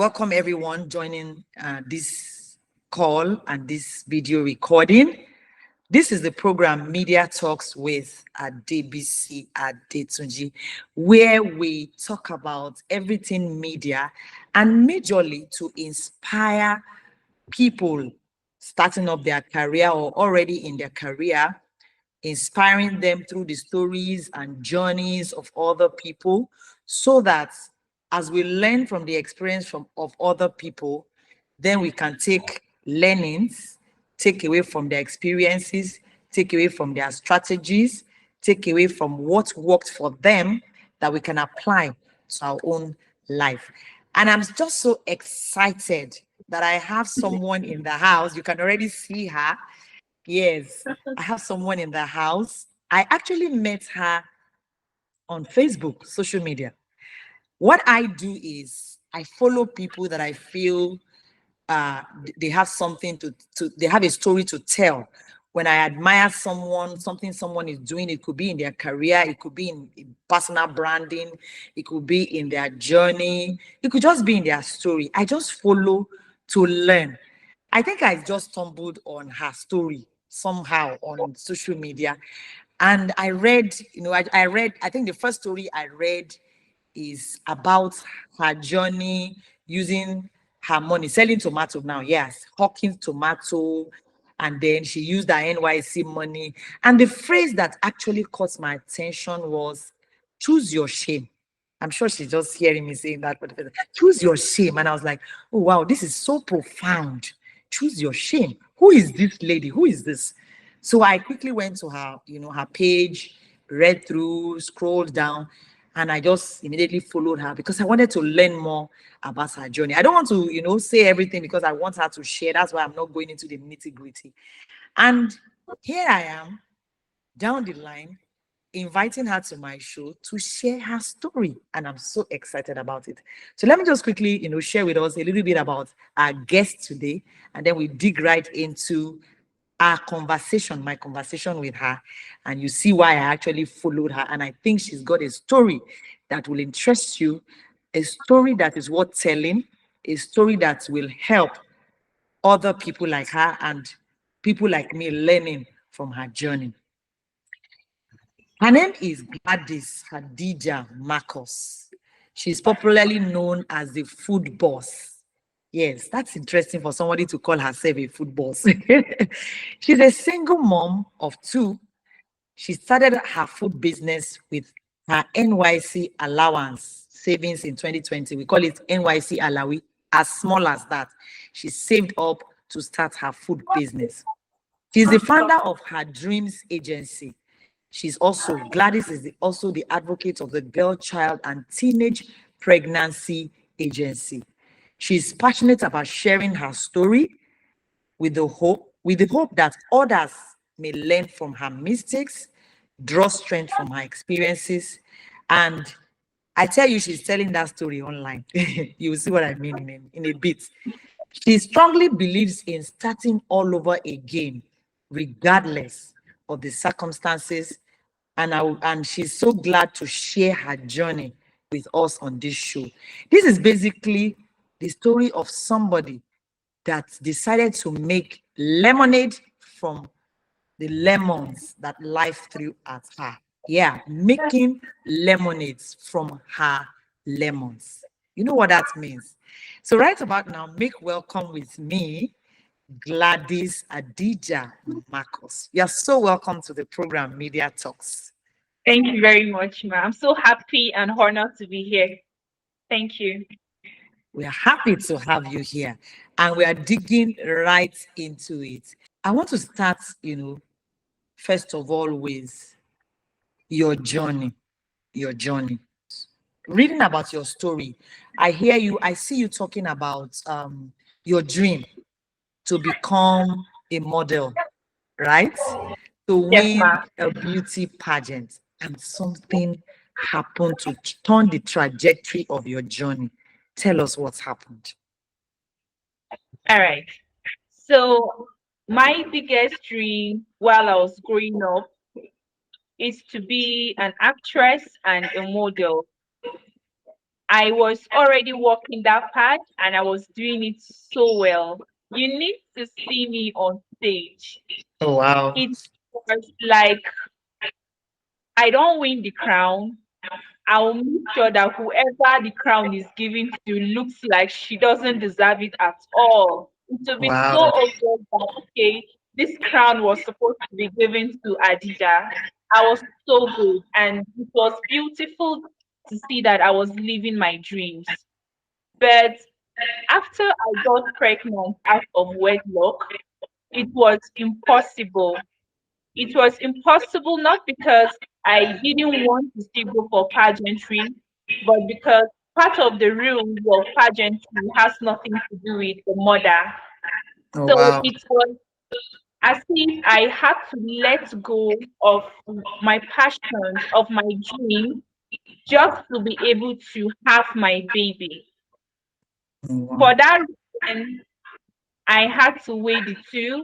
welcome everyone joining this call and this video recording. This is the program Media Talks with Adebisi Adetunji, where we talk about everything media and majorly to inspire people starting up their career or already in their career, inspiring them through the stories and journeys of other people, so that as we learn from the experience of other people, then we can take learnings, take away from their experiences, take away from their strategies, take away from what worked for them that we can apply to our own life. And I'm just so excited that I have someone in the house. You can already see her. Yes, I have someone in the house. I actually met her on Facebook, social media. What I do is I follow people that I feel they have something they have a story to tell. When I admire someone, something someone is doing, it could be in their career, it could be in personal branding, it could be in their journey, it could just be in their story. I just follow to learn. I think I just stumbled on her story somehow on social media. And I read, I think the first story I read is about her journey using her money, selling tomato now, yes, hawking tomato. And then she used her NYC money. And the phrase that actually caught my attention was, choose your shame. I'm sure she's just hearing me saying that, but choose your shame. And I was like, oh, wow, this is so profound. Choose your shame. Who is this lady? Who is this? So I quickly went to her, her page, read through, scrolled down, and I just immediately followed her because I wanted to learn more about her journey. I don't want to, say everything because I want her to share. That's why I'm not going into the nitty-gritty. And here I am, down the line, inviting her to my show to share her story. And I'm so excited about it. So let me just quickly, share with us a little bit about our guest today. And then we dig right into our conversation, my conversation with her. And you see why I actually followed her. And I think she's got a story that will interest you, a story that is worth telling, a story that will help other people like her and people like me learning from her journey. Her name is Gladys Adija Markus. She's popularly known as the food boss. Yes, that's interesting for somebody to call herself a food boss. She's a single mom of two. She started her food business with her NYC allowance savings in 2020. We call it NYC Alawi, as small as that. She saved up to start her food business. She's the founder of her Dreams Agency. Gladys is also the advocate of the Girl, Child, and Teenage Pregnancy Agency. She's passionate about sharing her story with the hope that others may learn from her mistakes, draw strength from her experiences. And I tell you, she's telling that story online. You will see what I mean in a bit. She strongly believes in starting all over again, regardless of the circumstances. And she's so glad to share her journey with us on this show. This is basically the story of somebody that decided to make lemonade from the lemons that life threw at her. Yeah, making lemonades from her lemons. You know what that means. So right about now, make welcome with me, Gladys Adija Markus. You're so welcome to the program Media Talks. Thank you very much, ma'am. I'm so happy and honored to be here. Thank you. We are happy to have you here, and we are digging right into it. I want to start, first of all, with your journey. Your journey. Reading about your story, I see you talking about your dream to become a model, right? To Yes, win ma'am. a beauty pageant, and something happened to turn the trajectory of your journey. Tell us what's happened. All right. So, my biggest dream while I was growing up is to be an actress and a model. I was already walking that path and I was doing it so well. You need to see me on stage. Oh, wow. It was like I don't win the crown. I'll make sure that whoever the crown is given to looks like she doesn't deserve it at all. It will be so Wow. obvious that okay, this crown was supposed to be given to Adija. I was so good, and it was beautiful to see that I was living my dreams. But after I got pregnant out of wedlock, it was impossible. It was impossible not because I didn't want to still go for pageantry, but because part of the rules of pageantry has nothing to do with the mother. Oh, So wow. it was as if I had to let go of my passions, of my dream, just to be able to have my baby. Oh, wow. For that reason, I had to weigh the two.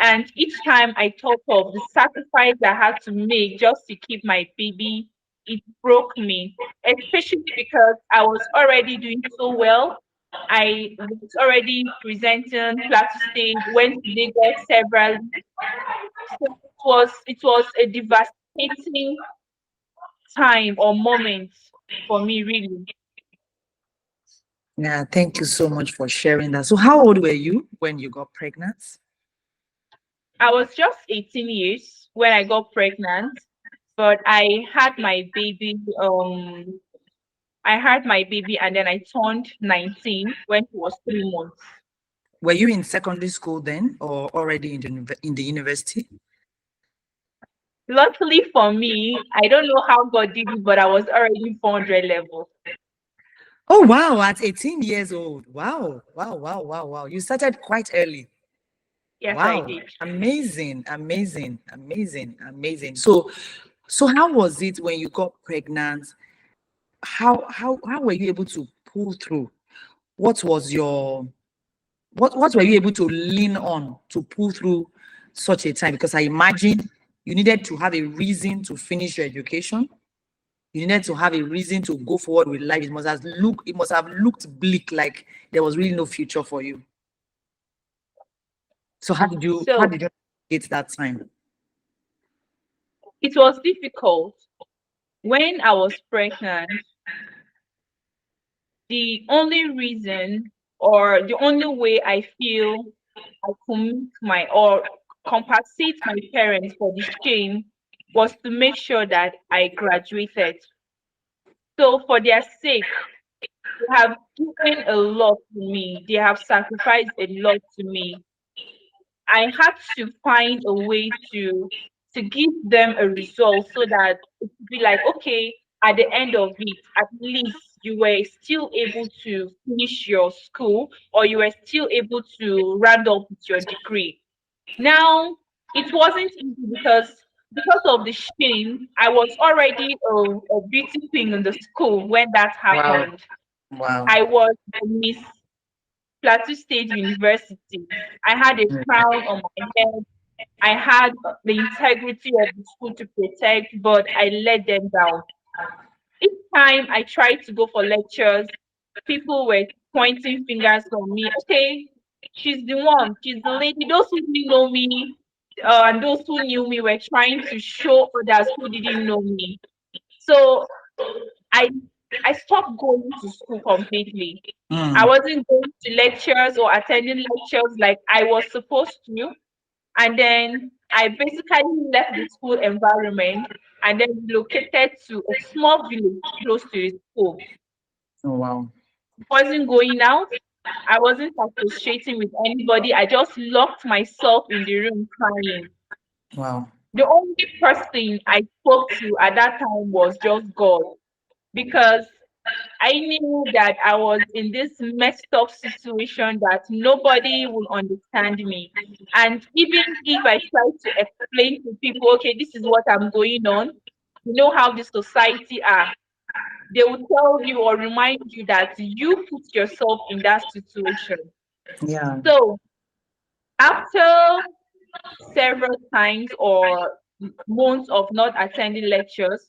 And each time I thought of the sacrifice I had to make just to keep my baby, it broke me, especially because I was already doing so well. I was already presenting Plateau State, went to Lagos several. So it was a devastating time or moment for me, really. Yeah, thank you so much for sharing that. So, how old were you when you got pregnant? I was just 18 years when I got pregnant, but I had my baby and then I turned 19 when he was 3 months. Were you in secondary school then, or already in in the university? Luckily for me, I don't know how God did it, but I was already 400 level. Oh, wow, at 18 years old. Wow, wow, wow, wow, wow. You started quite early. Yes, I Wow, did. amazing, amazing, amazing, amazing. So how was it when you got pregnant? How were you able to pull through? What was your what were you able to lean on to pull through such a time? Because I imagine you needed to have a reason to finish your education. You needed to have a reason to go forward with life. It must have looked bleak, like there was really no future for you. So how So did you get that time? it was difficult. When I was pregnant, the only reason or the only way I feel I could meet my or compensate my parents for the shame was to make sure that I graduated. So for their sake, they have given a lot to me. They have sacrificed a lot to me. I had to find a way to give them a result so that it would be like, okay, at the end of it, at least you were still able to finish your school or you were still able to round up with your degree. Now, it wasn't easy because of the shame, I was already a beauty queen in the school when that Wow. happened. Wow. I was the Miss Plateau State University. I had a Mm. crown on my head. I had the integrity of the school to protect, but I let them down. Each time I tried to go for lectures, people were pointing fingers on me. Okay, she's the one, she's the lady. Those who didn't know me and those who knew me were trying to show others who didn't know me. So I I stopped going to school completely. I Mm. wasn't going to lectures or attending lectures like I was supposed to. And then I basically left the school environment and then relocated to a small village close to the school. Oh, wow. Wasn't going out. I wasn't associating with anybody. I just locked myself in the room crying. Wow. The only person I spoke to at that time was just God because I knew that I was in this messed up situation that nobody will understand me. And even if I try to explain to people, okay, this is what I'm going on, you know how the society are. They will tell you or remind you that you put yourself in that situation. Yeah. So after several times or months of not attending lectures,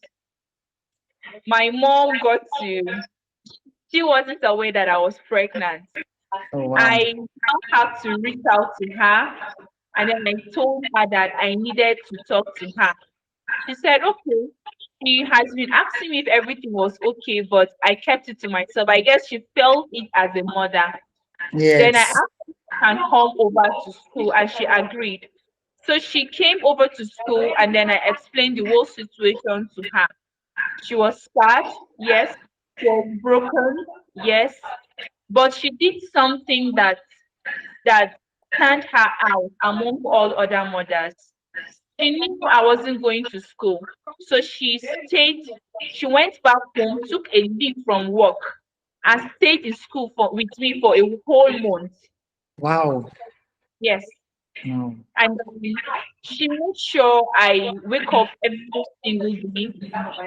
my mom got to She wasn't aware that I was pregnant. Oh, wow. I now had to reach out to her, and then I told her that I needed to talk to her. She said, okay. She has been asking me if everything was okay, but I kept it to myself. I guess she felt it as a mother. Then I Yes. asked her if she can come over to school, and she agreed. So she came over to school, and then I explained the whole situation to her. She was sad, yes. She was broken, yes. But she did something that stand her out among all other mothers. She knew I wasn't going to school. So she went back home, took a leave from work, and stayed in school with me for a whole month. Wow. Yes. No. And she made sure I wake up every single day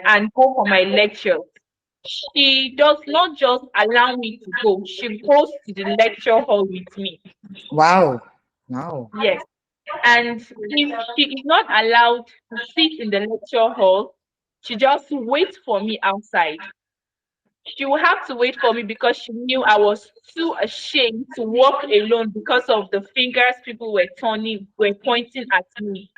and go for my lectures. She does not just allow me to go, she goes to the lecture hall with me. Wow. Wow. Yes. And if she is not allowed to sit in the lecture hall, she just waits for me outside. She will have to wait for me because she knew I was too ashamed to walk alone because of the fingers people were pointing at me.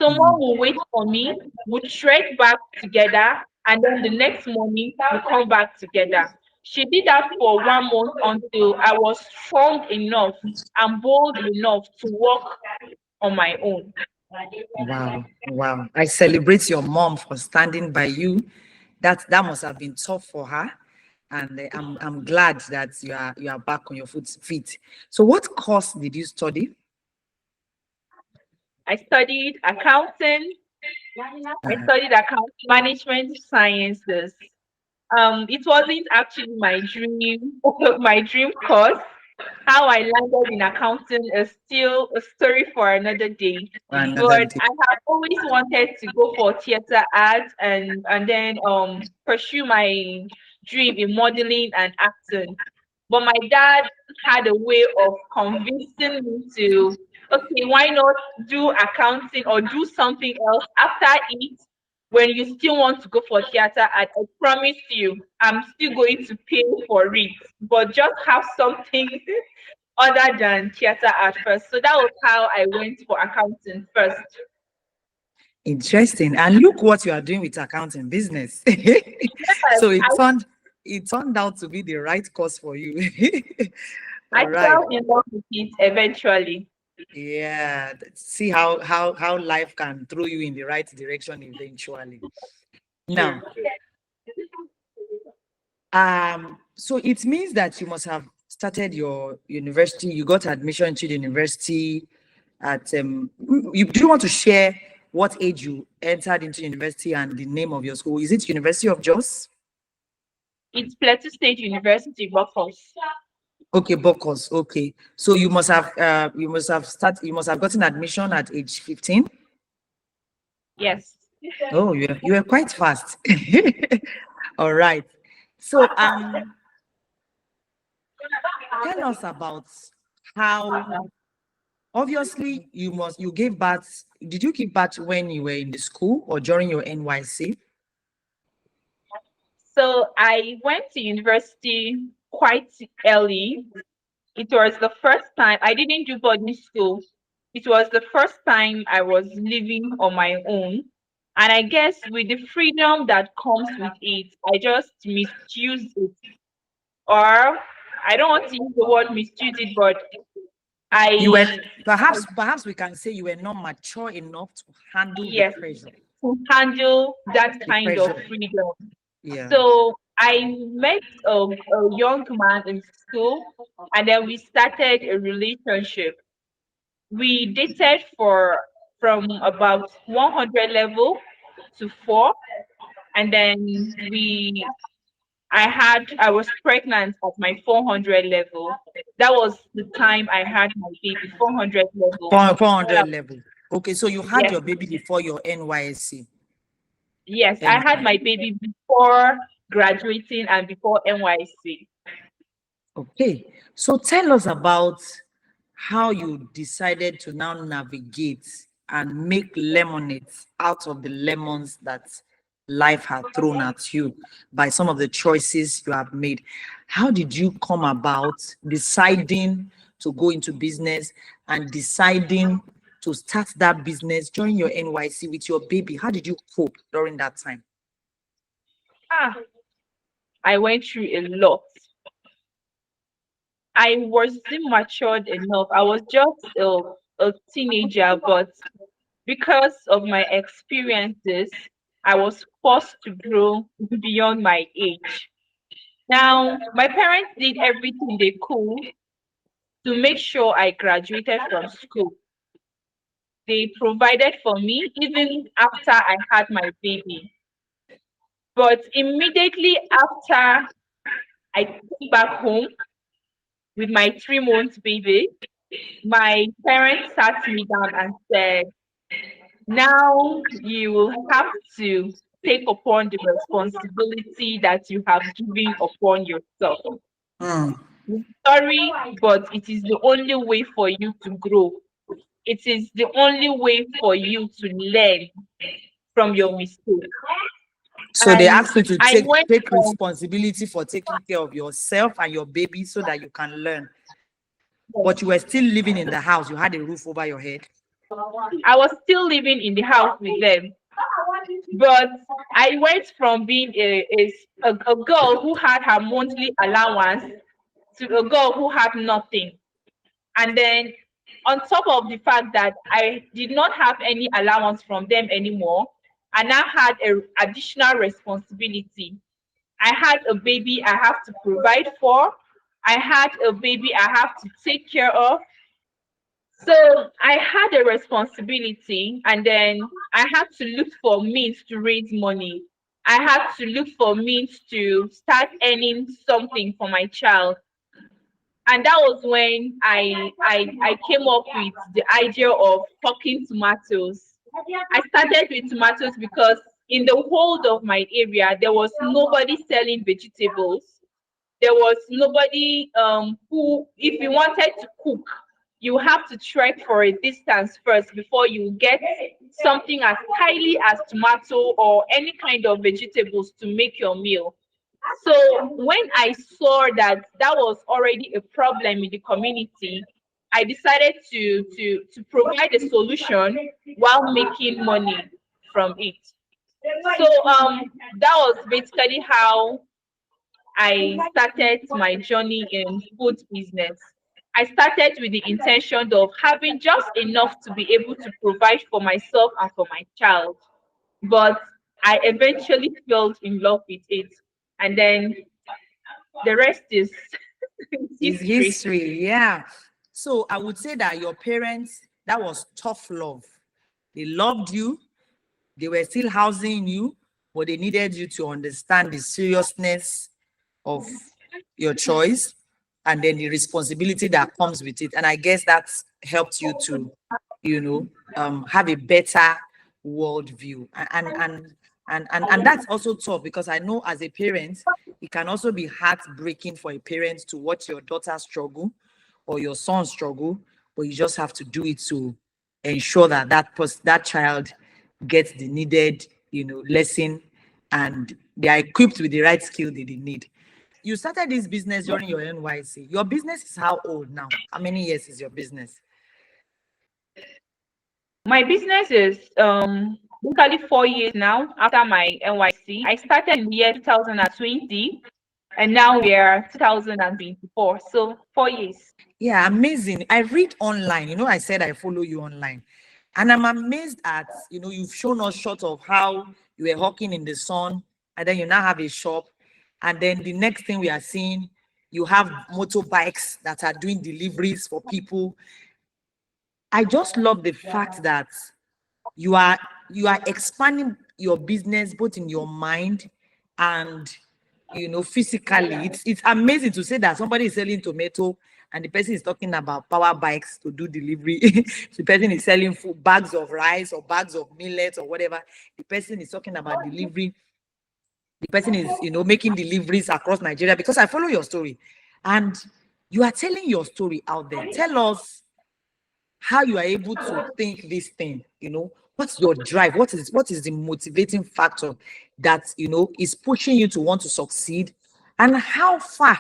Someone will wait for me, we'll trek back together, and then the next morning we'll come back together. She did that for 1 month until I was strong enough and bold enough to walk on my own. Wow. Wow. I celebrate your mom for standing by you. That must have been tough for her. And I'm glad that you are back on your feet. So what course did you study? I studied accounting. I studied account management sciences. It wasn't actually my dream, my dream course. How I landed in accounting is still a story for another day. Another But day. I have always wanted to go for theater arts and then pursue my dream in modeling and acting. But my dad had a way of convincing me to, okay, why not do accounting or do something else after it when you still want to go for theater? I promise you, I'm still going to pay for it, but just have something other than theater at first. So that was how I went for accounting first. Interesting. And look what you are doing with accounting business. Yes, So it turned out to be the right course for you. I All right. fell in love with it eventually. Yeah. See how life can throw you in the right direction eventually. True. Now, so it means that you must have started your university, you got admission to the university at you do you want to share what age you entered into university and the name of your school? Is it University of Jos? It's Plateau State University, Workforce. Okay, Bokos. Okay. So you must have gotten admission at age 15. Yes. Oh, you were quite fast. All right. So tell us about how obviously you gave birth. Did you give birth when you were in the school or during your NYC? So I went to university quite early. It was the first time I didn't do boarding school. It was the first time I was living on my own. And I guess with the freedom that comes with it, I just misused it. Or I don't want to use the word misuse it, but You were I, perhaps we can say you were not mature enough to handle the yes, pressure. to handle that The kind of pressure. freedom. Yeah. So I met a young man in school, and then we started a relationship. We dated for from about 100 level to 4, and then I was pregnant at my 400 level. That was the time I had my baby, 400 level. 400 level. Okay, so you had Yes, your baby before your NYSC. yes, I had NY. my baby before graduating and before NYC. Okay, so tell us about how you decided to now navigate and make lemonade out of the lemons that life had thrown at you by some of the choices you have made. How did you come about deciding to go into business and deciding to start that business during your NYC with your baby? How did you cope during that time? I went through a lot. I wasn't matured enough. I was just a teenager, but because of my experiences, I was forced to grow beyond my age. Now, my parents did everything they could to make sure I graduated from school. They provided for me even after I had my baby. But immediately after I came back home with my 3 month baby, my parents sat me down and said, now you will have to take upon the responsibility that you have given upon yourself. Sorry, but it is the only way for you to grow. It is the only way for you to learn from your mistake. So they And asked you to I went take from, responsibility for taking care of yourself and your baby so that you can learn. But you were still living in the house. You had a roof over your head. I was still living in the house with them. But I went from being a girl who had her monthly allowance to a girl who had nothing. And then on top of the fact that I did not have any allowance from them anymore, I now had an additional responsibility. I had a baby I have to provide for. I had a baby I have to take care of. So I had a responsibility, and then I had to look for means to raise money. I had to look for means to start earning something for my child. And that was when I came up with the idea of talking tomatoes. I started with tomatoes because in the whole of my area there was nobody selling vegetables. There was nobody who, if you wanted to cook, you have to trek for a distance first before you get something as highly as tomato or any kind of vegetables to make your meal. So when I saw that that was already a problem in the community, I decided to provide a solution while making money from it. So that was basically how I started my journey in food business. I started with the intention of having just enough to be able to provide for myself and for my child. But I eventually fell in love with it. And then the rest is Is history. history, yeah. So I would say that your parents, that was tough love. They loved you, they were still housing you, but they needed you to understand the seriousness of your choice and then the responsibility that comes with it. And I guess that's helped you to, have a better worldview. And that's also tough because I know as a parent, it can also be heartbreaking for a parent to watch your daughter struggle or your son struggle, but you just have to do it to ensure that that child gets the needed, lesson, and they are equipped with the right skill they need. You started this business during your NYC. Your business is how old now? How many years is your business? My business is basically 4 years now after my NYC. I started in the year 2020 and now we are 2024. So 4 years. Yeah, amazing. I read online. I said I follow you online. And I'm amazed at, you've shown us short of how you were hawking in the sun, and then you now have a shop. And then the next thing we are seeing, you have motorbikes that are doing deliveries for people. I just love the fact that you are expanding your business both in your mind and physically. It's amazing to say that somebody is selling tomato and the person is talking about power bikes to do delivery. The person is selling food, bags of rice or bags of millet or whatever. The person is talking about delivery. The person is making deliveries across Nigeria, because I follow your story and you are telling your story out there. Tell us how you are able to think this thing, what's your drive? What is the motivating factor that, is pushing you to want to succeed? And how far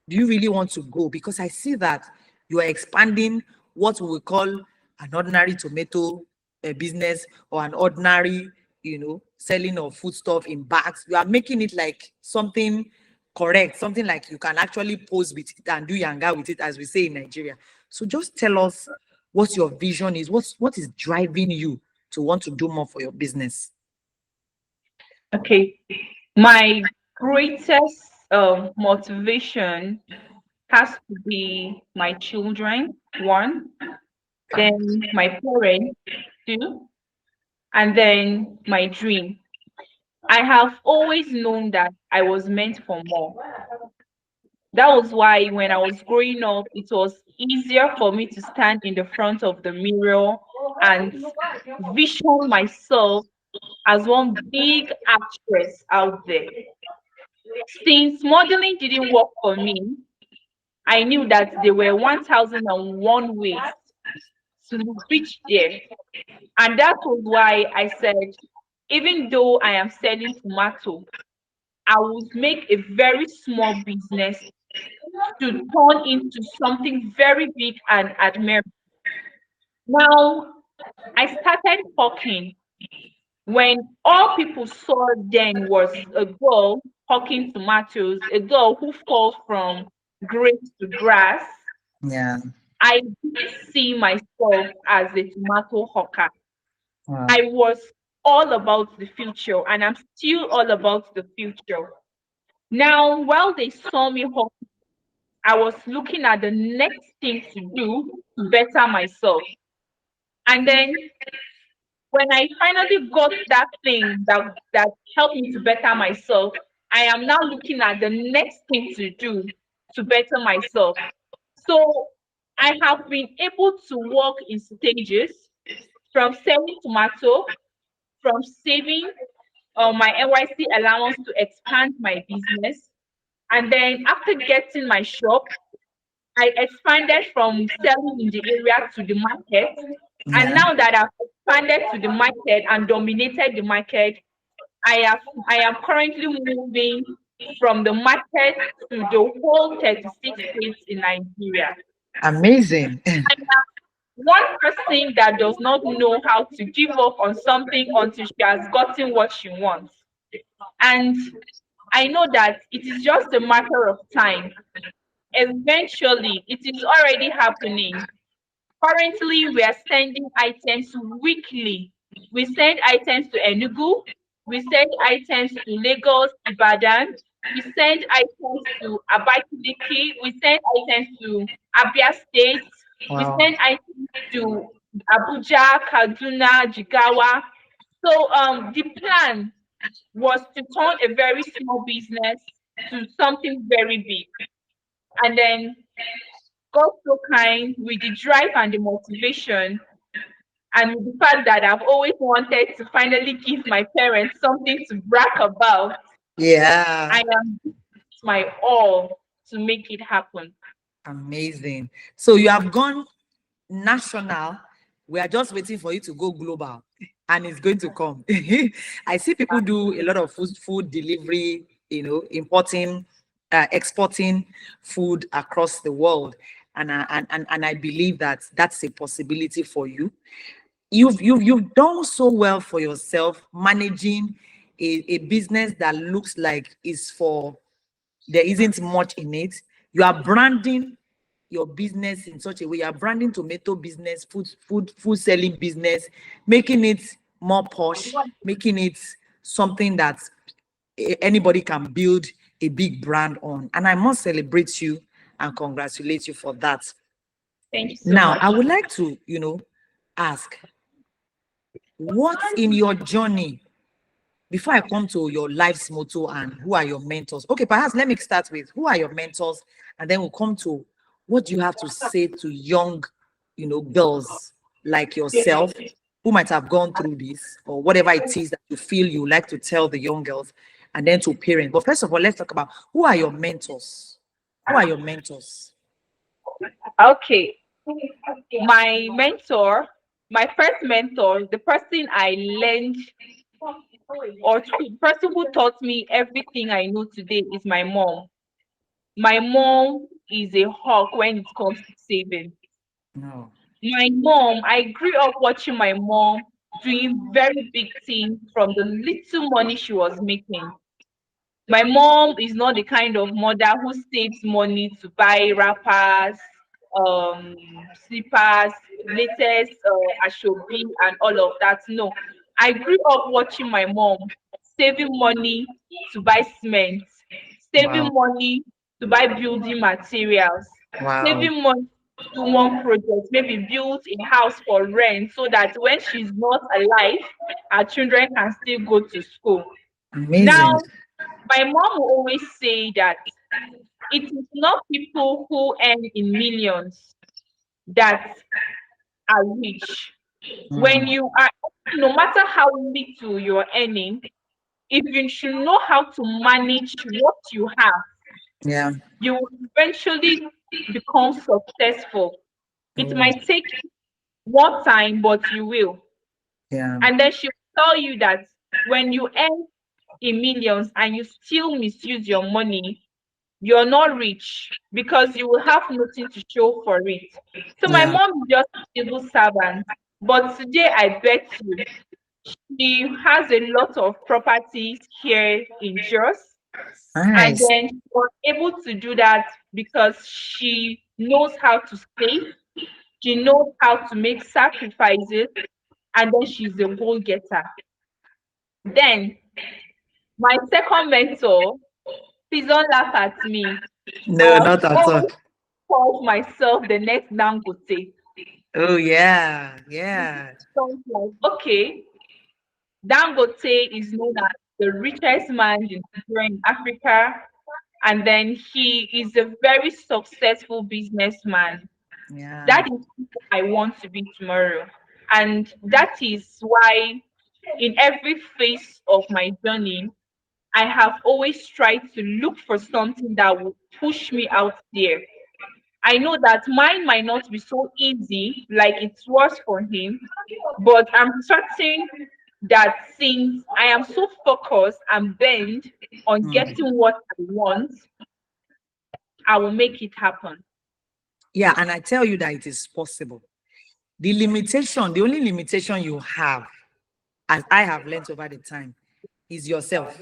do you really want to go? Because I see that you are expanding what we call an ordinary tomato business, or an ordinary, selling of foodstuff in bags. You are making it like something correct, something like you can actually pose with it and do yanga with it, as we say in Nigeria. So just tell us what your vision is. What is driving you to want to do more for your business? Okay. My greatest motivation has to be my children, one, then my parents, two, and then my dream. I have always known that I was meant for more. That was why when I was growing up, it was easier for me to stand in the front of the mirror and vision myself as one big actress out there. Since modeling didn't work for me, I knew that there were 1001 ways to reach there. And that was why I said, even though I am selling tomato, I would make a very small business to turn into something very big and admirable. Now, I started hawking when all people saw then was a girl hawking tomatoes, a girl who falls from grapes to grass. Yeah. I didn't see myself as a tomato hawker. Wow. I was all about the future, and I'm still all about the future. Now, while they saw me hawk, I was looking at the next thing to do to better myself. And then when I finally got that thing that helped me to better myself, I am now looking at the next thing to do to better myself. So I have been able to work in stages, from selling tomato, from saving my NYC allowance to expand my business. And then after getting my shop, I expanded from selling in the area to the market. And Yeah. now that I've expanded to the market and dominated the market, I am currently moving from the market to the whole 36 states in Nigeria. Amazing. One person that does not know how to give up on something until she has gotten what she wants. And I know that it is just a matter of time. Eventually, it is already happening. Currently, we are sending items weekly. We send items to Enugu, we send items to Lagos, Ibadan, we send items to Abakaliki, we send items to Abia State, we Wow. send items to Abuja, Kaduna, Jigawa. So the plan was to turn a very small business to something very big. And then God so kind with the drive and the motivation, and with the fact that I've always wanted to finally give my parents something to brag about. Yeah. I am doing my all to make it happen. Amazing. So you have gone national. We are just waiting for you to go global, and it's going to come. I see people do a lot of food delivery, importing, exporting food across the world, and I believe that that's a possibility for you. You've done so well for yourself, managing a business that looks like is for, there isn't much in it. You are branding your business in such a way. You are branding tomato business, food selling business, making it more posh, making it something that anybody can build a big brand on. And I must celebrate you and congratulate you for that. Thank you so Now, much. I would like to, ask, what's in your journey, before I come to your life's motto and who are your mentors? Okay, perhaps let me start with who are your mentors, and then we'll come to what do you have to say to young, girls like yourself who might have gone through this, or whatever it is that you feel you like to tell the young girls, and then to parents. But first of all, let's talk about who are your mentors. Who are your mentors? Okay. My mentor, my first mentor, the person I learned or the person who taught me everything I know today is my mom. My mom is a hawk when it comes to saving. No. My mom, I grew up watching my mom doing very big things from the little money she was making. My mom is not the kind of mother who saves money to buy wrappers, slippers, latest ashobi, and all of that. No, I grew up watching my mom saving money to buy cement, saving Wow. money to buy building materials, Wow. saving money to do one project, maybe build a house for rent so that when she's not alive, our children can still go to school. Amazing. Now, my mom will always say that it is not people who earn in millions that are rich. When Mm. you are, no matter how little you're earning, if you should know how to manage what you have, Yeah. you will eventually become successful. It Oh, might take more time, but you will. yeah. And then she will tell you that when you earn in millions and you still misuse your money, you're not rich because you will have nothing to show for it. So my Yeah. mom is just a civil servant, but today I bet you she has a lot of properties here in Jos, and Nice. then she was able to do that because she knows how to save, she knows how to make sacrifices, and then she's a goal getter. Then my second mentor, please don't laugh at me. No, I've not at all. always called myself the next Dangote. Oh, yeah. Yeah. So it's like, okay, Dangote is known as the richest man in Nigeria, in Africa, and then he is a very successful businessman. Yeah. That is who I want to be tomorrow. And that is why in every phase of my journey, I have always tried to look for something that would push me out there. I know that mine might not be so easy like it was for him, but I'm certain that since I am so focused and bent on Mm. getting what I want, I will make it happen. Yeah. And I tell you that it is possible. The only limitation you have, as I have learned over the time, is yourself.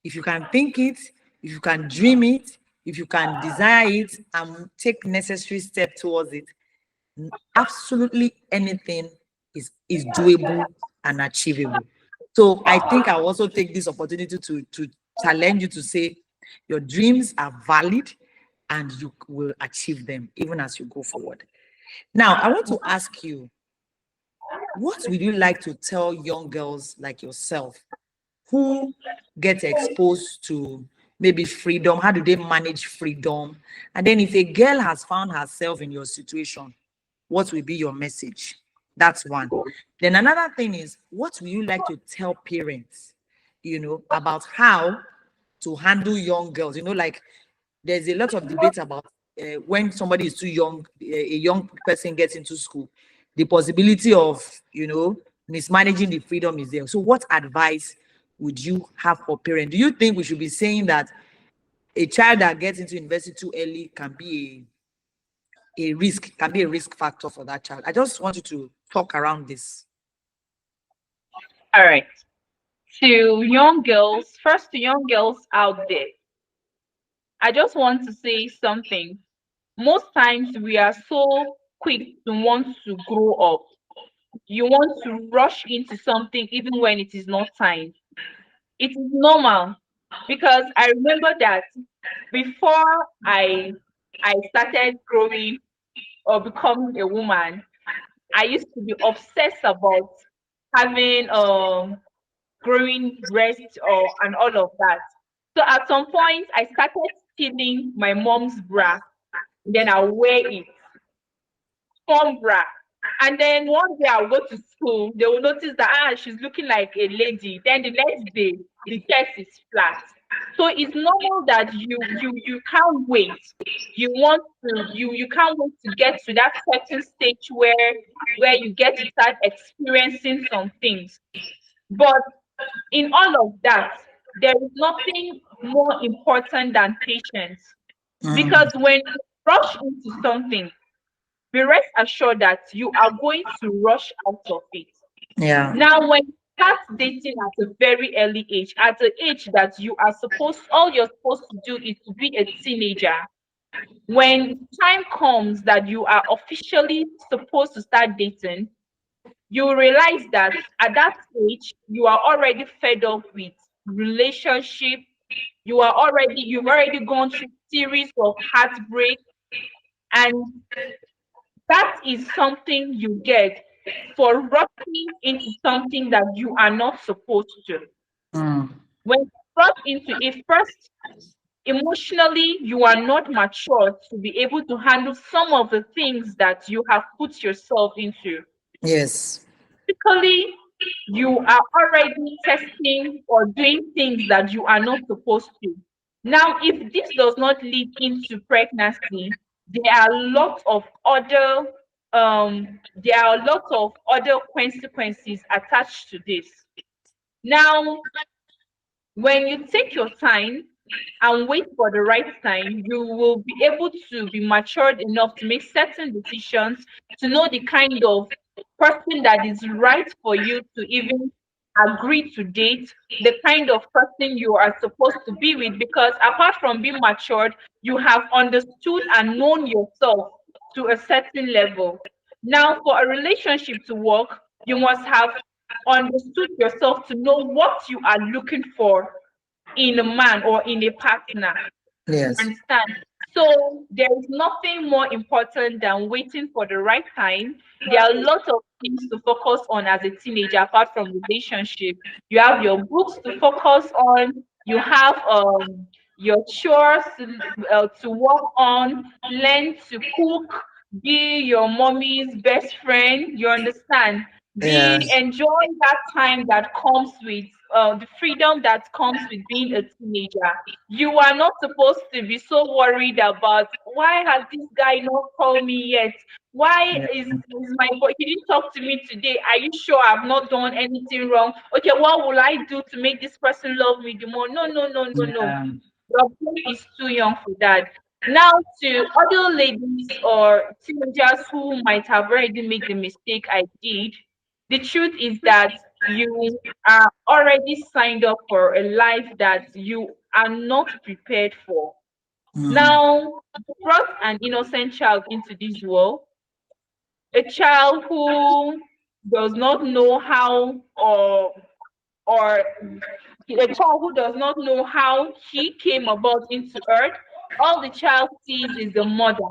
If you can think it, if you can dream it, if you can desire it and take necessary step towards it, absolutely anything is doable and achievable. So I think I'll also take this opportunity to challenge you to say your dreams are valid and you will achieve them even as you go forward. Now, I want to ask you, what would you like to tell young girls like yourself who get exposed to maybe freedom? How do they manage freedom? And then if a girl has found herself in your situation, what will be your message? That's one. Then another thing is, what will you like to tell parents, about how to handle young girls? Like there's a lot of debate about when somebody is too young, a young person gets into school, the possibility of, mismanaging the freedom is there. So what advice would you have for parents? Do you think we should be saying that a child that gets into university too early can be a risk factor for that child? I just want you to talk around this. All right. To young girls, first to young girls out there, I just want to say something. Most times we are so quick to want to grow up. You want to rush into something even when it is not time. It is normal because I remember that before I started growing or becoming a woman, I used to be obsessed about having growing breasts or and all of that. So at some point I started stealing my mom's bra, then I'll wear it, form bra. And then one day I'll go to school, they will notice that she's looking like a lady. Then the next day the chest is flat. So it's normal that you can't wait. You can't wait to get to that certain stage where you get to start experiencing some things. But in all of that, there is nothing more important than patience. Mm. Because when you rush into something, be rest assured that you are going to rush out of it. Yeah. Now, when you start dating at a very early age, at the age that all you're supposed to do is to be a teenager. When time comes that you are officially supposed to start dating, you realize that at that age, you are already fed up with relationship. You've already gone through series of heartbreak, and that is something you get for rushing into something that you are not supposed to. Mm. When you rush into it first, emotionally, you are not mature to be able to handle some of the things that you have put yourself into. Yes. Typically, you are already testing or doing things that you are not supposed to. Now, if this does not lead into pregnancy, there are lots of other consequences attached to this. Now, when you take your time and wait for the right time, you will be able to be matured enough to make certain decisions, to know the kind of person that is right for you to even agree to date, the kind of person you are supposed to be with. Because apart from being matured, you have understood and known yourself to a certain level. Now, for a relationship to work, you must have understood yourself to know what you are looking for in a man or in a partner. Yes. Understand? So there is nothing more important than waiting for the right time. There are a lot of things to focus on as a teenager apart from relationship. You have your books to focus on. You have your chores to work on. Learn to cook. Be your mommy's best friend. You understand? Be Yes. enjoy that time that comes with the freedom that comes with being a teenager. You are not supposed to be so worried about why has this guy not called me yet? Why Yeah. is my boy? He didn't talk to me today. Are you sure I've not done anything wrong? Okay, what will I do to make this person love me the more? No, no, no, no, no. Yeah. Your brain is too young for that. Now, to other ladies or teenagers who might have already made the mistake I did, the truth is that you are already signed up for a life that you are not prepared for. Mm. Now, you brought an innocent child into this world, a child who does not know how or a child who does not know how he came about into earth. All the child sees is the mother.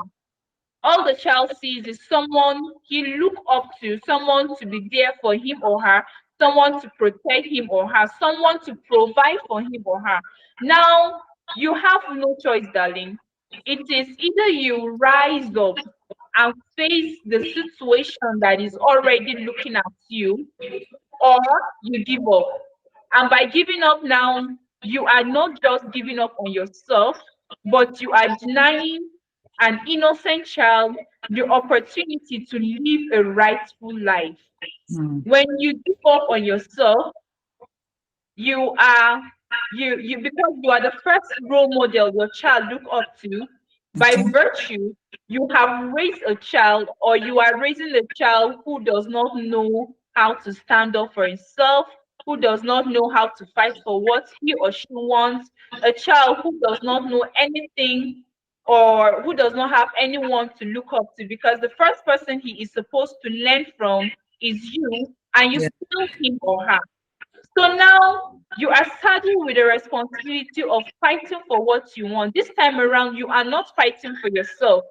All the child sees is someone he look up to, someone to be there for him or her, someone to protect him or her, someone to provide for him or her. Now, you have no choice, darling. It is either you rise up and face the situation that is already looking at you, or you give up. And by giving up now, you are not just giving up on yourself, but you are denying an innocent child the opportunity to live a rightful life. Mm. When you give up on yourself, you are you because you are the first role model your child look up to. By Okay. virtue, you have raised a child, or you are raising a child who does not know how to stand up for himself, who does not know how to fight for what he or she wants, a child who does not know anything or who does not have anyone to look up to, because the first person he is supposed to learn from is you, and you Yeah. fail him or her. So now you are saddled with the responsibility of fighting for what you want. This time around, you are not fighting for yourself.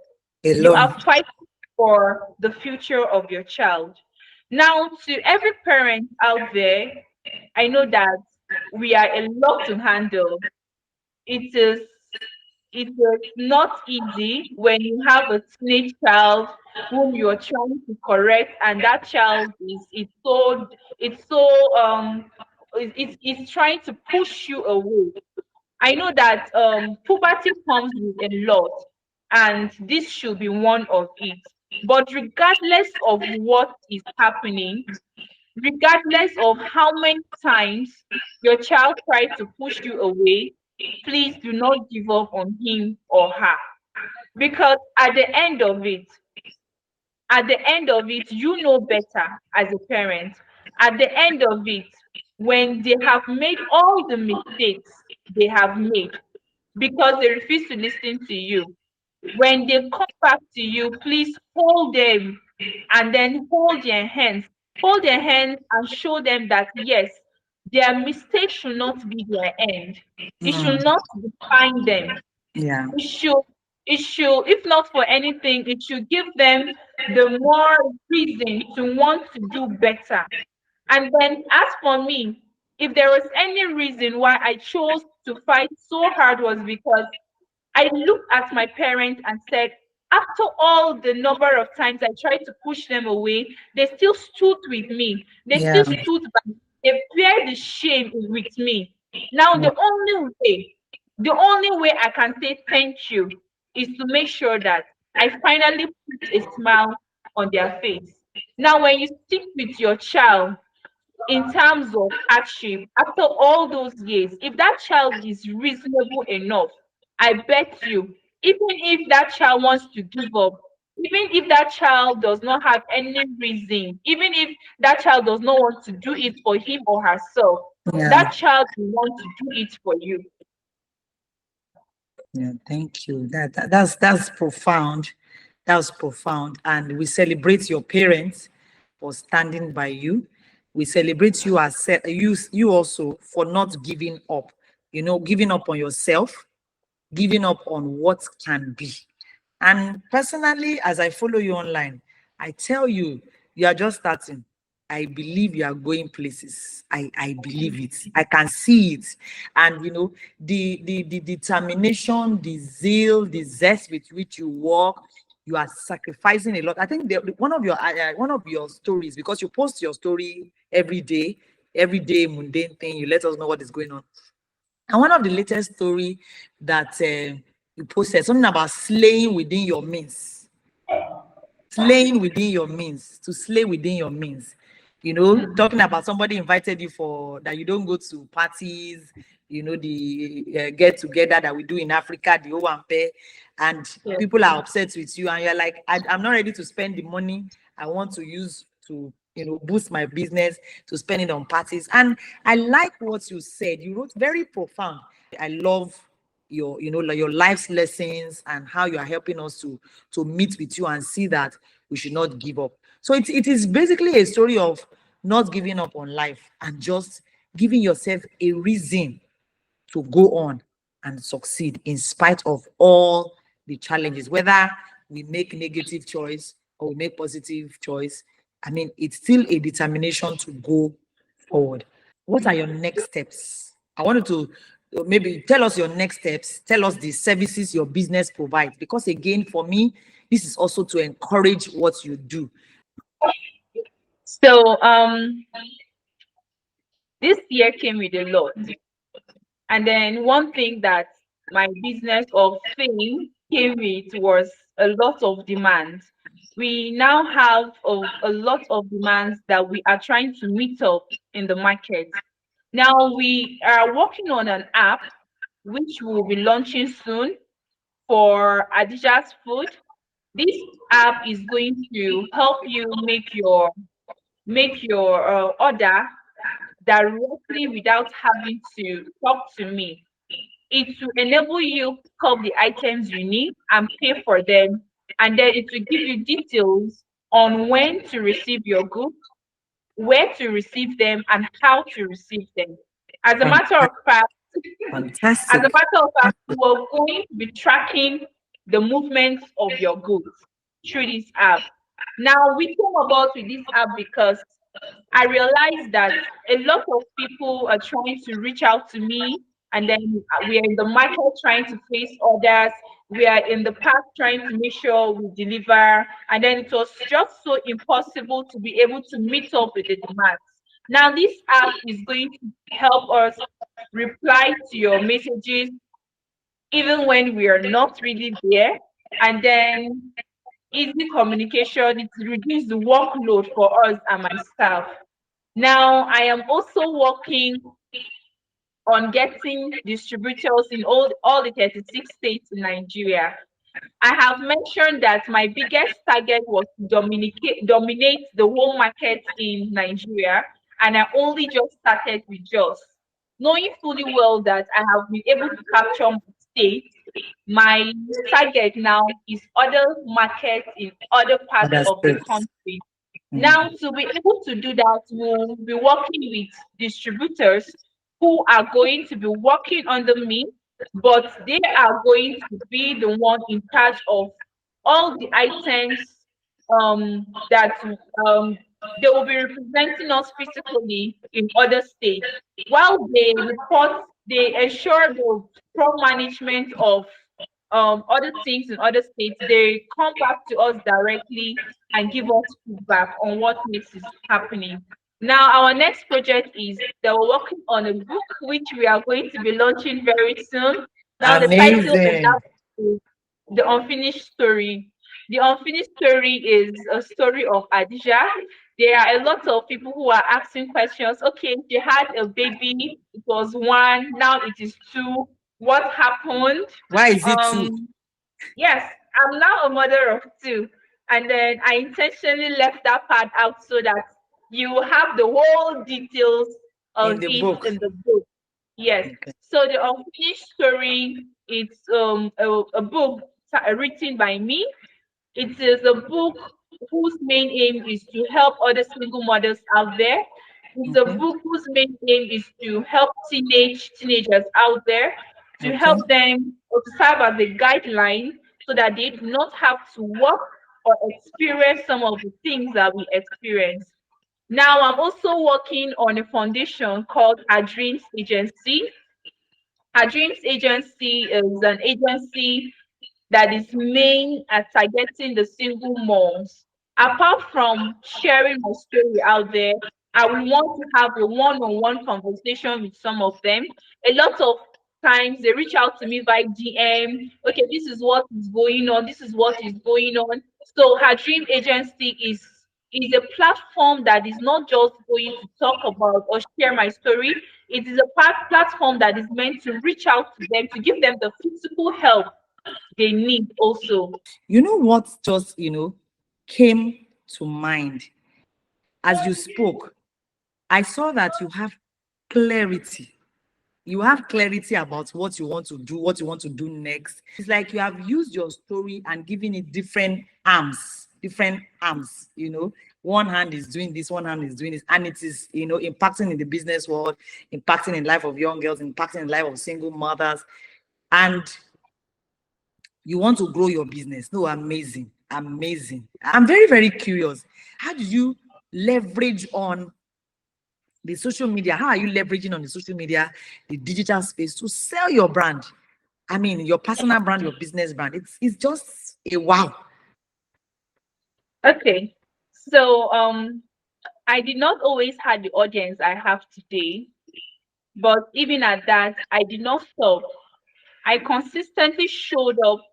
You are Alone. fighting for the future of your child. Now, to every parent out there, I know that we are a lot to handle. It is it is not easy when you have a teenage child whom you are trying to correct, and that child is it's so it's trying to push you away. I know that puberty comes with a lot, and this should be one of it. But regardless of what is happening, regardless of how many times your child tries to push you away, please do not give up on him or her. Because at the end of it, you know better as a parent. At the end of it, when they have made all the mistakes they have made because they refuse to listen to you, when they come back to you, please hold them and then hold their hands and show them that yes, their mistake should not be their end. It should Mm, not define them. yeah. It should it should if not for anything, it should give them the more reason to want to do better. And then as for me, if there was any reason why I chose to fight so hard, was because I looked at my parents and said, after all the number of times I tried to push them away, they still stood with me. They Yeah. still stood by me. They bear the shame with me. Now, the only way I can say thank you is to make sure that I finally put a smile on their face. Now, when you stick with your child, in terms of hardship, after all those years, if that child is reasonable enough, I bet you, even if that child wants to give up, even if that child does not have any reason, even if that child does not want to do it for him or herself, that Yeah. child will want to do it for you. Yeah, thank you. That's profound. That's profound. And we celebrate your parents for standing by you. We celebrate you as you also for not giving up. Giving up on yourself, giving up on what can be. And personally, as I follow you online, I tell you, you are just starting. I believe you are going places. I believe it. I can see it. And the determination, the zeal, the zest with which you work, you are sacrificing a lot. I think one of your stories, because you post your story every day mundane thing, you let us know what is going on. And one of the latest story that you posted, something about slaying within your means, slaying within your means, to slay within your means. Mm. Talking about somebody invited you for that you don't go to parties, the get together that we do in Africa, the Owampe, and Yes. people are upset with you, and you're like, I'm not ready to spend the money I want to use to boost my business, to spend it on parties. And I like what you said. You wrote very profound. I love your like your life's lessons and how you are helping us to meet with you and see that we should not give up. So it is basically a story of not giving up on life and just giving yourself a reason to go on and succeed in spite of all the challenges, whether we make negative choice or we make positive choice. I mean, it's still a determination to go forward. What are your next steps? I wanted to maybe tell us your next steps, tell us the services your business provides, because again, for me, this is also to encourage what you do. So this year came with a lot. And then one thing that my business of fame came with was a lot of demands. We now have a lot of demands that we are trying to meet up in the market. Now we are working on an app which we will be launching soon for Adija's food. This app is going to help you make your order directly without having to talk to me. It will enable you to pick up the items you need and pay for them, and then it will give you details on when to receive your goods, where to receive them, and how to receive them. As a matter of fact, as a Fantastic. matter of fact, we're going to be tracking the movements of your goods through this app. Now, we came about with this app because I realized that a lot of people are trying to reach out to me, and then we are in the market trying to place orders. We are in the past trying to make sure we deliver, and then it was just so impossible to be able to meet up with the demands. Now, this app is going to help us reply to your messages even when we are not really there, and then easy communication. It reduces the workload for us and my staff. Now, I am also working on getting distributors in all the 36 states in Nigeria. I have mentioned that my biggest target was to dominate the whole market in Nigeria, and I only just started with Jos, knowing fully well that I have been able to capture my state. My target now is other markets in other parts Other of the states. country. Now, Mm. to be able to do that, we'll be working with distributors who are going to be working under me, but they are going to be the one in charge of all the items that they will be representing us physically in other states. While they ensure the proper management of other things in other states, they come back to us directly and give us feedback on what next is happening. Now, our next project is that we're working on a book which we are going to be launching very soon. Now, the title of that Amazing. is The Unfinished Story. The Unfinished Story is a story of Adija. There are a lot of people who are asking questions. Okay, she had a baby, it was one, now it is two. What happened? Why is it two? Um, Yes, I'm now a mother of two. And then I intentionally left that part out so that you will have the whole details In on the it book? in the book. Yes. Okay. So the unfinished story, it's a book written by me. It is a book whose main aim is to help other single mothers out there. It's a Okay. book whose main aim is to help teenagers out there, to Okay. help them or to serve as a guideline so that they do not have to work or experience some of the things that we experience. Now, I'm also working on a foundation called Our Dreams Agency. Our Dreams Agency is an agency that is main at targeting the single moms. Apart from sharing my story out there, I will want to have a one-on-one conversation with some of them. A lot of times they reach out to me by DM. Okay, this is what is going on. This is what is going on. So her dream agency is a platform that is not just going to talk about or share my story. It is a platform that is meant to reach out to them to give them the physical help they need also. You know what just, came to mind as you spoke? I saw that you have clarity. You have clarity about what you want to do, what you want to do next. It's like you have used your story and given it different arms, different arms. One hand is doing this, one hand is doing this, and it is, impacting in the business world, impacting in life of young girls, impacting in life of single mothers. And you want to grow your business. No, amazing, amazing. I'm very, very curious. How did you leverage on the social media? How are you leveraging on the social media, the digital space to sell your brand? I mean, your personal brand, your business brand. It's just a wow. Okay. So I did not always have the audience I have today, but even at that, I did not stop. I consistently showed up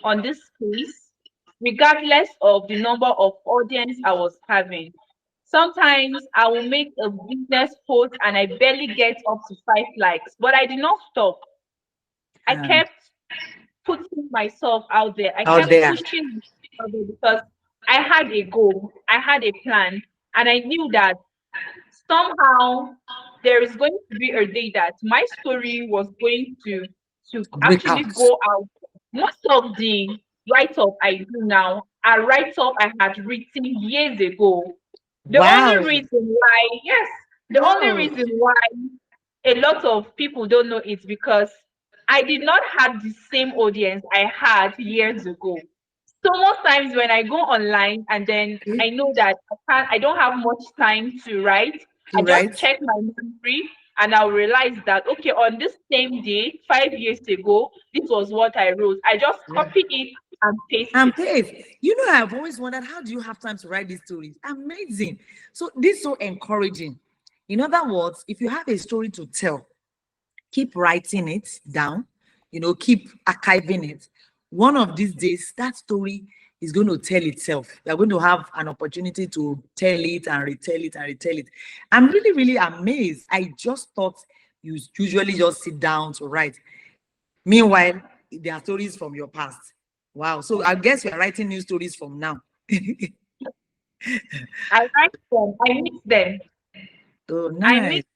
on this space, regardless of the number of audience I was having. Sometimes I will make a business post and I barely get up to 5 likes, but I did not stop. I Um, kept putting myself out there. I out kept there. pushing myself out there because I had a goal, I had a plan, and I knew that somehow there is going to be a day that my story was going to Break actually out. go out. Most of the write-up I do now are write-up I had written years ago. The only Wow. reason why, yes, the only Wow. reason why a lot of people don't know it because I did not have the same audience I had years ago. So most times when I go online and then I know that I don't have much time to write, I To just write check my memory and I'll realize that okay, on this same day, 5 years ago, this was what I wrote. I just copy it and paste and it. pace. I've always wondered, how do you have time to write these stories? Amazing. So this is so encouraging. In other words, if you have a story to tell, Keep writing it down, keep archiving it. One of these days, that story is going to tell itself. You're going to have an opportunity to tell it and retell it and retell it. I'm really, really amazed. I just thought you usually just sit down to write. Meanwhile, there are stories from your past. Wow. So I guess you're writing new stories from now. I write them, I mix them. Oh, I nice. mix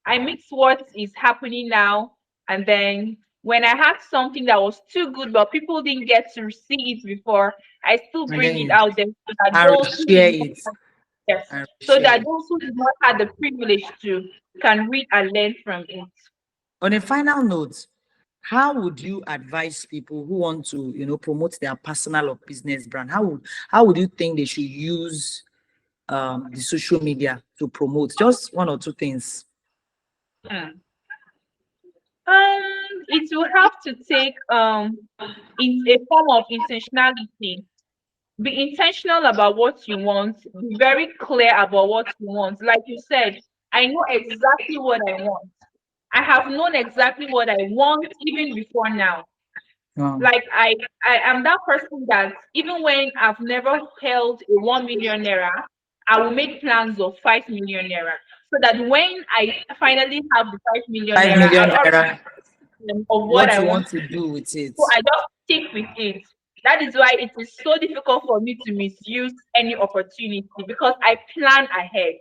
I mix what is happening now, and then when I had something that was too good but people didn't get to see it before, I still And bring it then out there so that I those who share did not it. have, yes, I so share that it. those who did not have the privilege to can read and learn from it. On a final note, how would you advise people who want to, promote their personal or business brand? How would you think they should use the social media to promote? Just one or two things. Hmm. It will have to take in a form of intentionality. Be intentional about what you want. Be very clear about what you want. Like you said, I know exactly what I want. I have known exactly what I want even before now. Wow. Like I am that person that even when I've never held a 1 million naira, I will make plans of 5 million naira. So that when I finally have the 5 million Five naira, I million already naira. know of what What I you want want to to do. do with it? So I just stick with it. That is why it is so difficult for me to misuse any opportunity because I plan ahead.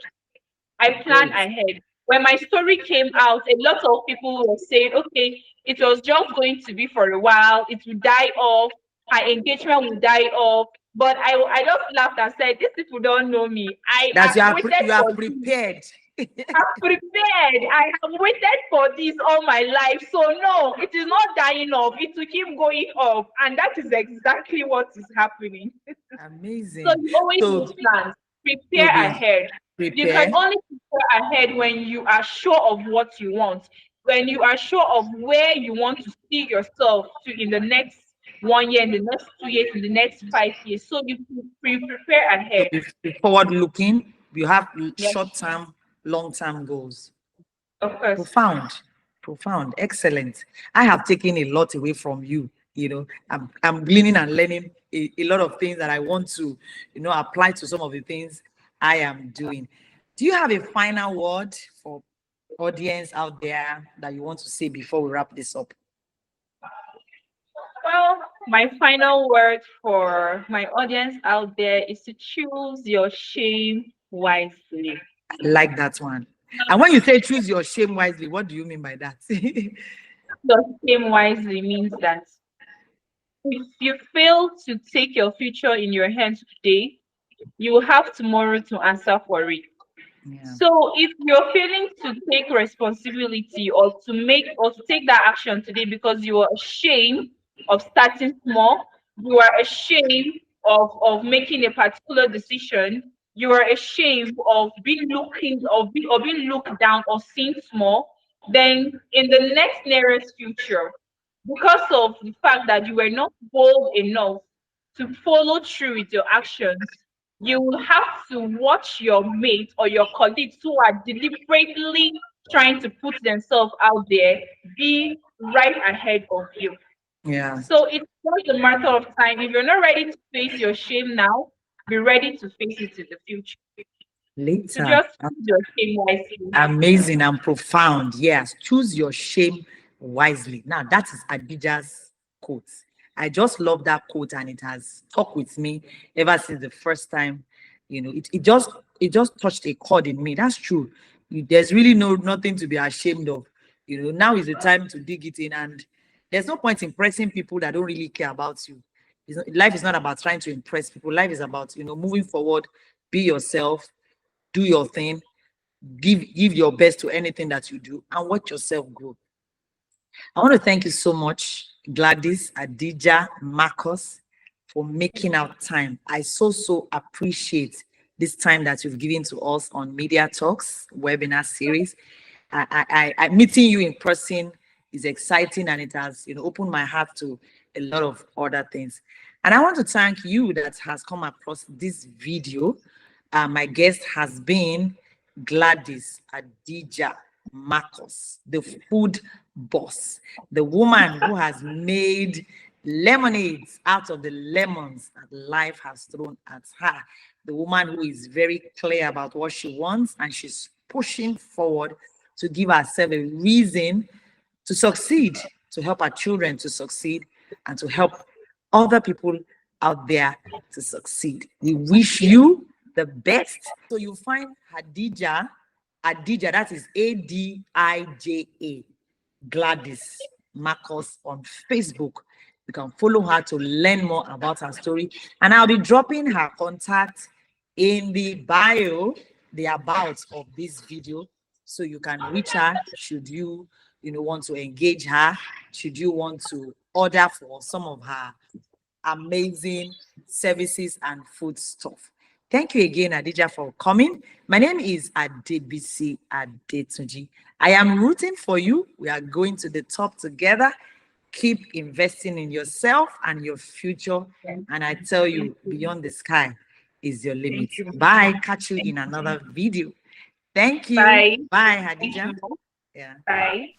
I plan Great. ahead. When my story came out, a lot of people were saying, okay, it was just going to be for a while, it will die off, her engagement will die off. But I just laughed and said, these people don't know me. I That have you are waited you are for this. prepared. I'm prepared. I have waited for this all my life. So no, it is not dying off. It will keep going up. And that is exactly what is happening. So Amazing. you always So need plans. to Prepare be ahead. You can prepared. only prepare ahead when you are sure of what you want. When you are sure of where you want to see yourself to in the next 1 year, in the next 2 years, in the next 5 years. So you prepare To ahead. be forward looking. You have Yes, short term, long term goals. of course. Profound, profound, excellent. I have taken a lot away from you. I'm gleaning and learning a lot of things that I want to, apply to some of the things I am doing. Do you have a final word for audience out there that you want to say before we wrap this up? Well, my final word for my audience out there is to choose your shame wisely. I like that one. And when you say choose your shame wisely, what do you mean by that? Your shame wisely means that if you fail to take your future in your hands today, you will have tomorrow to answer for it. Yeah. So if you're failing to take responsibility or to take that action today because you are ashamed of starting small, you are ashamed of making a particular decision, you are ashamed of being looked down or seen small, then in the next nearest future, because of the fact that you were not bold enough to follow through with your actions, you will have to watch your mate or your colleagues who are deliberately trying to put themselves out there be right ahead of you. Yeah. So it's just a matter of time. If you're not ready to face your shame now, be ready to face it in the future. So Later. just use your shame wisely. Amazing and profound. Yes, choose your shame wisely. Now, that is Adija's quote. I just love that quote, and it has stuck with me ever since the first time. It just touched a chord in me. That's true. There's really nothing to be ashamed of. Now is the time to dig it in, and there's no point impressing people that don't really care about you. Life is not about trying to impress people. Life is about moving forward, be yourself, do your thing, give your best to anything that you do, and watch yourself grow. I want to thank you so much, Gladys Adija Markus, for making out time. I so appreciate this time that you've given to us on Media Talks webinar series. Meeting you in person is exciting, and it has opened my heart to a lot of other things. And I want to thank you that has come across this video. My guest has been Gladys Adija Markus, the food boss, the woman who has made lemonades out of the lemons that life has thrown at her, the woman who is very clear about what she wants and she's pushing forward to give herself a reason to succeed, to help her children to succeed, and to help other people out there to succeed. We wish you the best. So you find Adija, that is Adija, Gladys Markus on Facebook. You can follow her to learn more about her story. And I'll be dropping her contact in the bio, the about of this video, so you can reach her should you want to engage her, should you want to order for some of her amazing services and food stuff. Thank you again, Adija, for coming. My name is Adebisi Adetunji. I am rooting for you. We are going to the top together. Keep investing in yourself and your future. And I tell you, beyond the sky is your limit. Bye. Catch you in another video. Thank you. Bye. Bye, Adija. Yeah. Bye.